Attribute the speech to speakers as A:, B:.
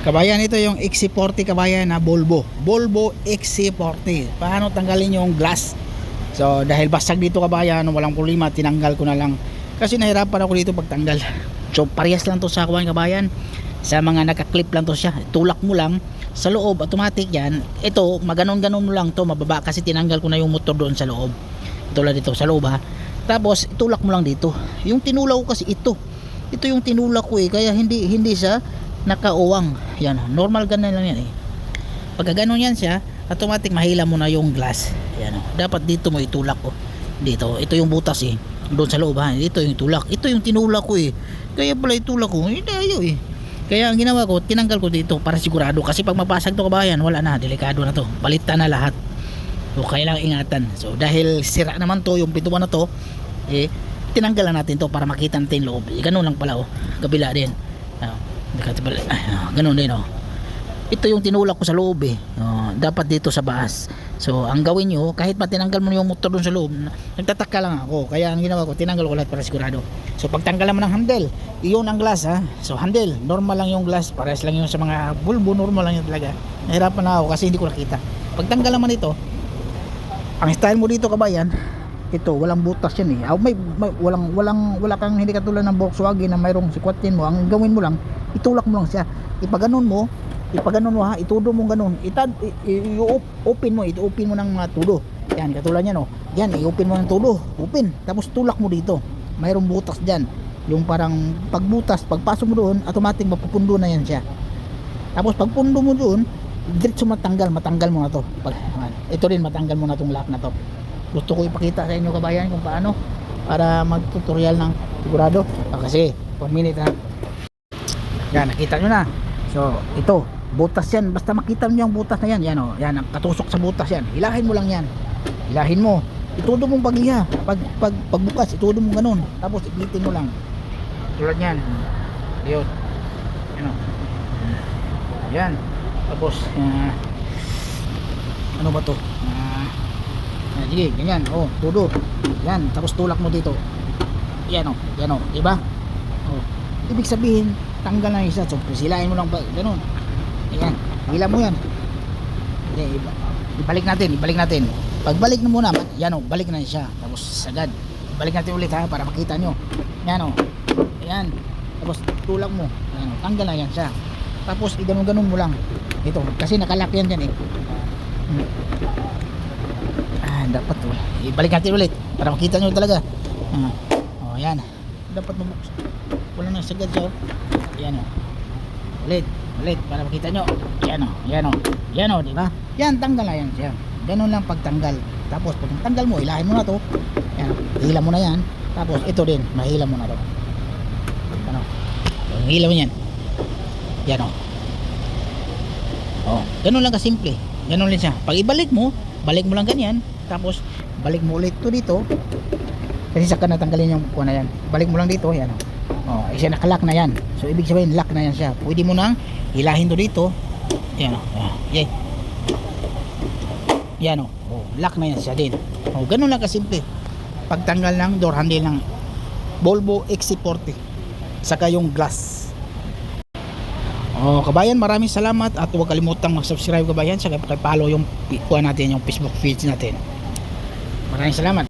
A: Kabayan, ito yung XC40 kabayan na Volvo XC40. Paano tanggalin yung glass? So dahil basag dito kabayan, walang problema, tinanggal ko na lang kasi nahirapan ako dito pagtanggal. So parehas lang to sa kabayan, sa mga nakaklip lang to siya. Tulak mo lang sa loob, automatic yan. Ito maganon-ganon mo lang to, mababa kasi tinanggal ko na yung motor doon sa loob. Tulad dito sa loob ha. Tapos itulak mo lang dito. Yung tinulak ko kasi ito yung tinulak ko kaya hindi siya nakauwang. Yan, normal ganun lang yan pagka ganun yan siya, automatic mahila mo na yung glass. Yan, dapat dito mo itulak dito. Ito yung butas doon sa loob ha. Dito yung tulak, ito yung tinulak ko kaya pala itulak ko hindi ayaw kaya ang ginawa ko, tinanggal ko dito para sigurado, kasi pag mapasag to kabayan, wala na, delikado na to, balitan na lahat. So kailangan ingatan. So dahil sira naman to yung pintuan na to, tinanggalan natin to para makita natin loob. Ganun lang pala kabila din. Ganun din ito yung tinulak ko sa loob dapat dito sa baas. So ang gawin nyo, kahit matinanggal mo yung motor dun sa loob, nagtataka lang ako, kaya ang ginawa ko, tinanggal ko lahat para sigurado. So pagtanggalan mo ng handle, iyon ang glass ha. So handle, normal lang yung glass, parehas lang yung sa mga Volvo, normal lang yun talaga. Nahirapan na ako kasi hindi ko nakita. Pagtanggal naman ito, ang style mo dito kabayan, ito walang butas yan wala kang, hindi katulad ng Volkswagen na mayroong sikwatin mo. Ang gawin mo lang, itulak mo lang siya, ipaganon mo ha, itudo mo ganun, i-open mo ng mga tudo. Yan, katulad yan yan, i-open mo ng tudo, tapos tulak mo dito, mayroong butas dyan, yung parang pagbutas, pagpasok mo doon, automatic mapupundo na yan siya. Tapos pagpundo mo doon, diretso matanggal mo na to. Ito rin, matanggal mo na tong lock na to. Gusto ko ipakita sa inyo kabayan kung paano, para mag-tutorial ng sigurado. Kasi 1 minute ha. Yan, nakita nyo na. So ito, butas yan, basta makita nyo yung butas na yan. Yan, katusok sa butas yan, hilahin mo lang yan, hilahin mo, itudo mong pagliha, pagbukas, itudo mo ganun, tapos ipitin mo lang tulad yan. Yun, yan, tapos ano ba to, sige, ganyan, tudo yan, tapos tulak mo dito, yan diba? Ibig sabihin tanggal na isa. So silain mo lang ganun, ayan, hila mo yan. Ibalik natin, pagbalik na muna yan balik na siya, tapos sagad balik natin ulit ha, para makita nyo yan ayan, tapos tulak mo, ayan, tanggal na yan siya. Tapos ganun mo lang ito, kasi nakalak yan dyan dapat ibalik natin ulit para makita nyo talaga. Ayan, dapat mabuksan, wala na sagad siya ayan ulit para makita nyo. Yan diba? Yan, tanggal na yan siya. Ganun lang pagtanggal. Tapos pag tanggal mo, hilahin mo na to. Yan, hila mo na yan. Tapos ito din, mahila mo na to. Hila mo yan. Yan ganun lang kasimple. Ganun lang siya. Pag ibalik mo, balik mo lang ganyan. Tapos balik mo ulit to dito. Kasi saka natanggalin yung kuha na yan. Balik mo lang dito, yan siya nakalock na yan. So ibig sabihin lock na yan siya. Pwede mo nang hilahin to dito. Yan yan lock na yan siya din. Ganun lang kasimple pagtanggal ng door handle ng Volvo XC40 saka yung glass. Kabayan, maraming salamat at huwag kalimutang mag-subscribe kabayan, saka i-follow yung kuha natin, yung Facebook page natin. Maraming salamat.